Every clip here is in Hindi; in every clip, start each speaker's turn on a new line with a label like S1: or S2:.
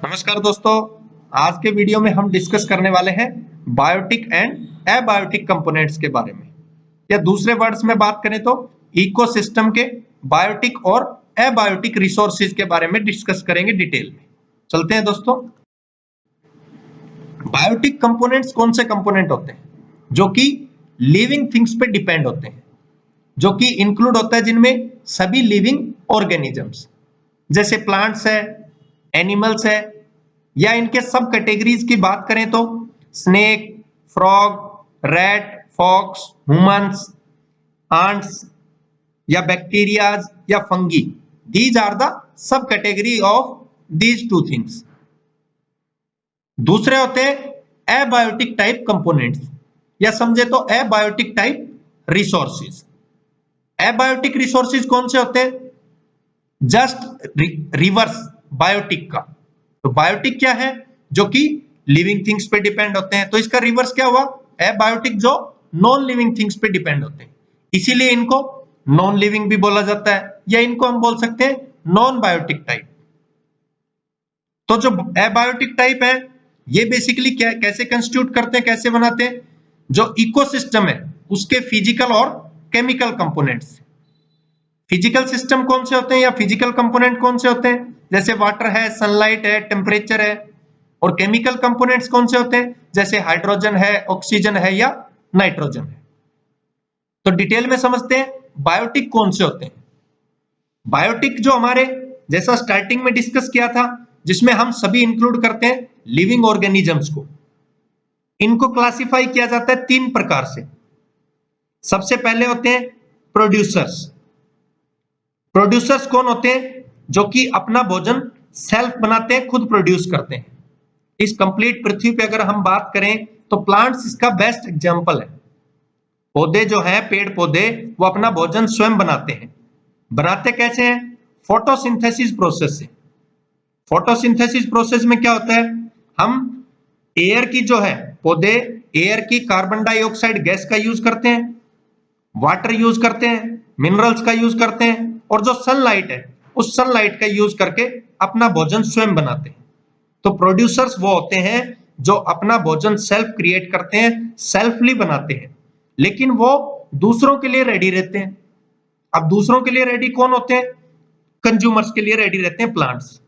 S1: नमस्कार दोस्तों, आज के वीडियो में हम डिस्कस करने वाले हैं बायोटिक एंड एबायोटिक कंपोनेंट्स के बारे में, या दूसरे वर्ड्स में बात करें तो इकोसिस्टम के बायोटिक और एबायोटिक रिसोर्सेज के बारे में डिस्कस करेंगे डिटेल में। चलते हैं दोस्तों। बायोटिक कंपोनेंट्स कौन से कंपोनेंट होते हैं? जो कि लिविंग थिंग्स पे डिपेंड होते हैं, जो कि इंक्लूड होता है जिनमें सभी लिविंग ऑर्गेनिजम्स जैसे प्लांट्स है, एनिमल्स है, या इनके सब कैटेगरीज की बात करें तो snake, frog, rat, fox, humans, ants या बैक्टीरियाज या fungi. These are the sub category of these two things. दूसरे होते हैं एबायोटिक टाइप कंपोनेंट्स, या समझे तो abiotic type resources. Abiotic resources कौन से होते हैं? जस्ट रिवर्स बायोटिक का। तो बायोटिक क्या है? जो कि लिविंग थिंग्स पे डिपेंड होते हैं। तो इसका रिवर्स क्या हुआ? एबायोटिक, जो नॉन लिविंग थिंग्स पे डिपेंड होते हैं। इसीलिए इनको नॉन लिविंग भी बोला जाता है, या इनको हम बोल सकते हैं नॉन बायोटिक टाइप। तो जो एबायोटिक टाइप है, ये बेसिकली क्या कैसे कंस्टिट्यूट करते हैं, कैसे बनाते हैं? जो इकोसिस्टम है उसके फिजिकल और केमिकल कंपोनेंट्स। फिजिकल सिस्टम कौन से होते हैं, या फिजिकल कंपोनेंट कौन से होते हैं? जैसे वाटर है, सनलाइट है, टेम्परेचर है। और केमिकल कंपोनेंट्स कौन से होते हैं? जैसे हाइड्रोजन है, ऑक्सीजन है, या नाइट्रोजन है। तो डिटेल में समझते हैं बायोटिक कौन से होते हैं। बायोटिक जो हमारे जैसा स्टार्टिंग में डिस्कस किया था, जिसमें हम सभी इंक्लूड करते हैं लिविंग ऑर्गेनिजम्स को। इनको क्लासिफाई किया जाता है 3 प्रकार से। सबसे पहले होते हैं प्रोड्यूसर्स। प्रोड्यूसर्स कौन होते हैं? जो कि अपना भोजन सेल्फ बनाते हैं, खुद प्रोड्यूस करते हैं। इस कंप्लीट पृथ्वी पे अगर हम बात करें तो प्लांट्स इसका बेस्ट एग्जांपल है। पौधे जो हैं, पेड़ पौधे, वो अपना भोजन स्वयं बनाते हैं। बनाते कैसे हैं? फोटोसिंथेसिस प्रोसेस से। फोटोसिंथेसिस प्रोसेस में क्या होता है? हम एयर की जो है, पौधे एयर की कार्बन डाइऑक्साइड गैस का यूज करते हैं, वाटर यूज करते हैं, मिनरल्स का यूज करते हैं, और जो सनलाइट है उस सनलाइट का यूज करके अपना भोजन स्वयं बनाते हैं। तो प्रोड्यूसर्स वो होते हैं जो अपना भोजन सेल्फ क्रिएट करते हैं, सेल्फली बनाते हैं, लेकिन वो दूसरों के लिए रेडी रहते हैं। अब दूसरों के लिए रेडी कौन होते हैं? कंज्यूमर्स के लिए रेडी रहते हैं plants.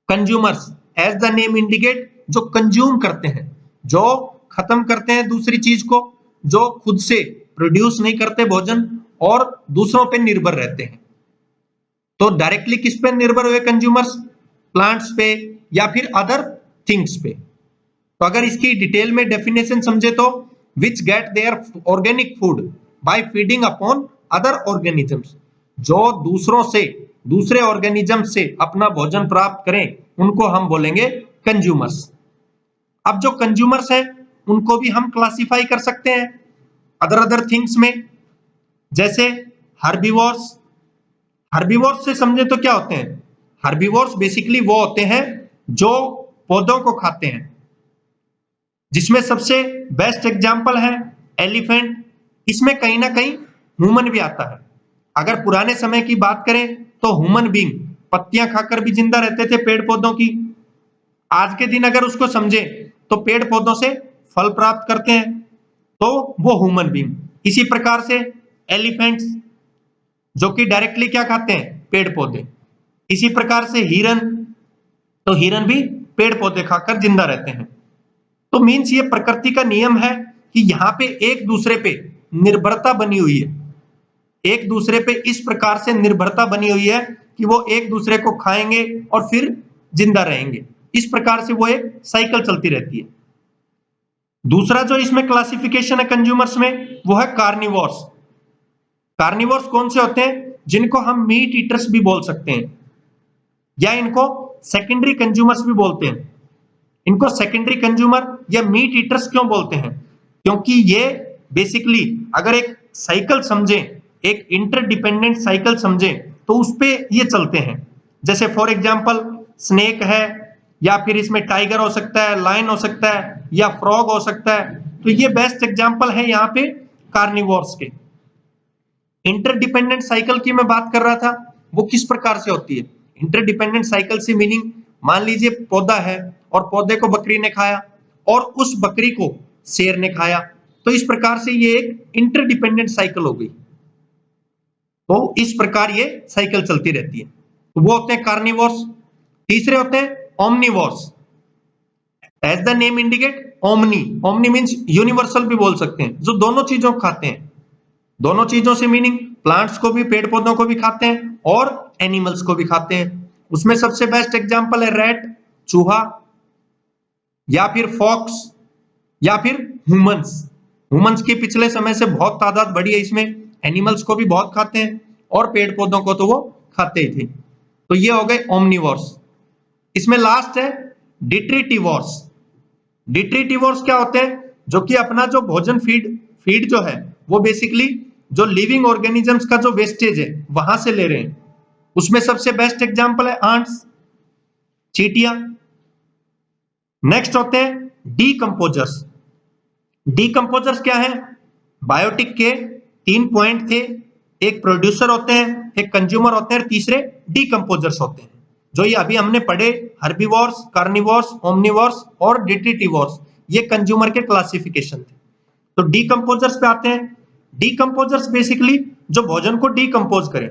S1: Consumers as the name indicate, जो कंज्यूम करते हैं, जो खत्म करते हैं दूसरी चीज को, जो खुद से प्रोड्यूस नहीं करते भोजन और दूसरों पे निर्भर रहते हैं। तो डायरेक्टली किस पे निर्भर हुए कंज्यूमर्स? प्लांट्स पे या फिर अदर थिंग्स पे। तो अगर इसकी डिटेल में डेफिनेशन समझे तो which get their organic food by feeding upon other organisms. जो दूसरों से, दूसरे ऑर्गेनिज्म से अपना भोजन प्राप्त करें, उनको हम बोलेंगे कंज्यूमर्स। अब जो कंज्यूमर्स हैं उनको भी हम क्लासिफाई कर सकते हैं अदर थिंग्स में, जैसे हर्बीवोर्स। हर्बीवोर्स से समझे तो क्या होते हैं? हर्बीवोर्स बेसिकली वो होते हैं जो पौधों को खाते हैं, जिसमें सबसे बेस्ट एग्जांपल है एलिफेंट। इसमें कहीं ना कहीं ह्यूमन भी आता है। अगर पुराने समय की बात करें तो ह्यूमन बीइंग पत्तियां खाकर भी जिंदा रहते थे, पेड़ पौधों की। आज के दिन अगर उसको समझे तो पेड़ पौधों से फल प्राप्त करते हैं, तो वो ह्यूमन बीइंग। इसी प्रकार से एलिफेंट्स, जो कि डायरेक्टली क्या खाते हैं? पेड़ पौधे। इसी प्रकार से हिरन, तो हिरन भी पेड़ पौधे खाकर जिंदा रहते हैं। तो मीन्स ये प्रकृति का नियम है कि यहाँ पे एक दूसरे पे निर्भरता बनी हुई है। एक दूसरे पे इस प्रकार से निर्भरता बनी हुई है कि वो एक दूसरे को खाएंगे और फिर जिंदा रहेंगे। इस प्रकार से वो एक साइकिल चलती रहती है। दूसरा जो इसमें क्लासिफिकेशन है कंज्यूमर्स में, वो है कार्निवोर्स। कार्निवोर्स कौन से होते हैं? जिनको हम मीट ईटर्स भी बोल सकते हैं, या इनको सेकेंडरी कंज्यूमर्स भी बोलते हैं। इनको सेकेंडरी कंज्यूमर या मीट ईटर्स क्यों बोलते हैं? क्योंकि ये बेसिकली अगर एक साइकिल समझें, एक इंटरडिपेंडेंट साइकिल समझें, तो उस पे ये चलते हैं। जैसे फॉर एग्जांपल स्नेक है, या फिर इसमें टाइगर हो सकता है, लायन हो सकता है, या फ्रॉग हो सकता है। तो ये बेस्ट एग्जांपल है यहाँ पे कार्निवोर्स के। इंटरडिपेंडेंट साइकिल की मैं बात कर रहा था, वो किस प्रकार से होती है? इंटरडिपेंडेंट साइकिल से मीनिंग मान लीजिए पौधा है और पौधे को बकरी ने खाया और उस बकरी को शेर ने खाया, तो इस प्रकार से ये एक इंटरडिपेंडेंट साइकिल हो गई। तो इस प्रकार ये साइकिल चलती रहती है। तो वो होते हैं कार्निवोर्स। तीसरे होते हैं omnivores. As the name indicate, omni, omni means universal भी बोल सकते हैं, जो दोनों चीजों को खाते हैं। दोनों चीजों से मीनिंग प्लांट्स को भी, पेड़ पौधों को भी खाते हैं और एनिमल्स को भी खाते हैं। उसमें सबसे बेस्ट एग्जांपल है रैट, चूहा, या फिर फॉक्स, या फिर ह्यूमंस। ह्यूमंस की पिछले समय से बहुत तादाद बढ़ी है इसमें, एनिमल्स को भी बहुत खाते हैं और पेड़ पौधों को तो वो खाते ही थे। तो ये हो गए ओमनिवोर्स। इसमें लास्ट है डिट्रीटिवोर्स। डिट्रीटिवोर्स क्या होते हैं? जो कि अपना जो भोजन फीड जो है वो बेसिकली जो लिविंग ऑर्गेनिजम्स का जो वेस्टेज है वहां से ले रहे हैं। उसमें सबसे बेस्ट एग्जांपल है आंट्स, चींटियां। नेक्स्ट होते हैं डीकंपोजर्स। डीकंपोजर्स क्या है? बायोटिक के 3 पॉइंट थे, एक प्रोड्यूसर होते हैं, एक कंज्यूमर होते हैं और तीसरे डीकंपोजर्स होते हैं। जो ये अभी हमने पढ़े हर्बीवोर्स, कार्निवोर्स, ओमनिवोर्स और डिट्रीटिवोर्स, ये कंज्यूमर के क्लासिफिकेशन थे। तो डीकंपोजर्स पे आते हैं। डीकंपोजर्स बेसिकली जो भोजन को डीकंपोज करें,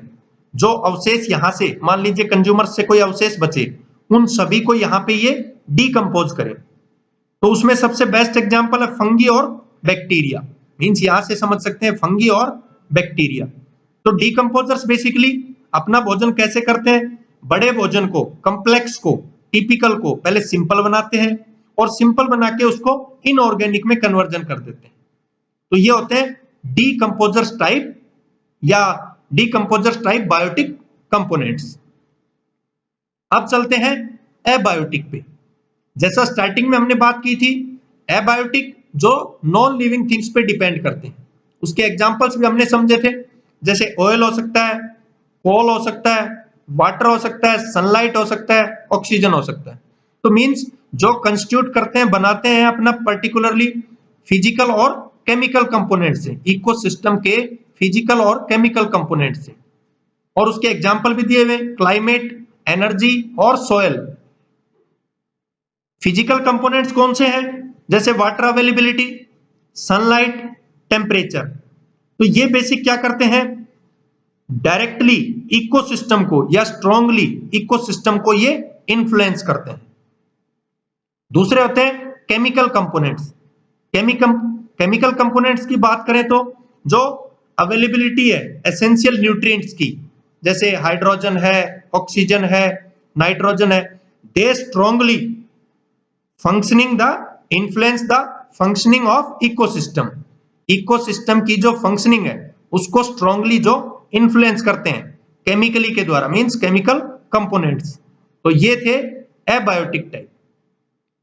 S1: जो अवशेष यहां से मान लीजिए कंज्यूमर से कोई अवशेष बचे, उन सभी को यहां पे ये डीकंपोज करें। तो उसमें सबसे बेस्ट एग्जांपल है फंगी और बैक्टीरिया। मींस यहां से समझ सकते हैं फंगी और बैक्टीरिया। तो डीकंपोजर्स बेसिकली अपना भोजन कैसे करते हैं? बड़े भोजन को, कॉम्प्लेक्स को, टिपिकल को पहले सिंपल बनाते हैं और सिंपल बना के उसको इनऑर्गेनिक में कन्वर्जन कर देते हैं। तो ये होते हैं डीकंपोजर्स टाइप या डीकंपोजर्स टाइप बायोटिक कंपोनेंट्स। अब चलते हैं एबायोटिक पे। जैसा स्टार्टिंग में हमने बात की थी, एबायोटिक जो नॉन लिविंग थिंग्स पे डिपेंड करते हैं, उसके एग्जांपल्स भी हमने समझे थे। जैसे ऑयल हो सकता है, कोल हो सकता है, वाटर हो सकता है, सनलाइट हो सकता है, ऑक्सीजन हो सकता है। तो मींस जो कंस्टिट्यूट करते हैं, बनाते हैं अपना पर्टिकुलरली फिजिकल और केमिकल कंपोनेंट से, इकोसिस्टम के फिजिकल और केमिकल कंपोनेंट से। और उसके एग्जांपल भी दिए हुए, क्लाइमेट, एनर्जी और सोयल। फिजिकल कंपोनेंट्स कौन से हैं? जैसे वाटर अवेलेबिलिटी, सनलाइट, टेम्परेचर। तो ये बेसिक क्या करते हैं? डायरेक्टली इकोसिस्टम को या स्ट्रांगली इकोसिस्टम को ये इन्फ्लुएंस करते हैं। दूसरे होते हैं केमिकल कंपोनेंट्स। केमिकल कंपोनेंट्स की बात करें तो जो अवेलेबिलिटी है एसेंशियल न्यूट्रिएंट्स की, जैसे हाइड्रोजन है, ऑक्सीजन है, नाइट्रोजन है, they strongly functioning the influence the functioning of ecosystem. Ecosystem की जो फंक्शनिंग है उसको स्ट्रांगली जो इन्फ्लुएंस करते हैं केमिकली के द्वारा, मींस केमिकल कंपोनेंट्स। तो ये थे एबायोटिक टाइप।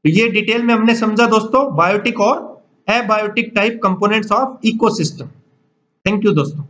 S1: तो ये डिटेल में हमने समझा दोस्तों बायोटिक और abiotic type components of ecosystem. Thank you दोस्तों।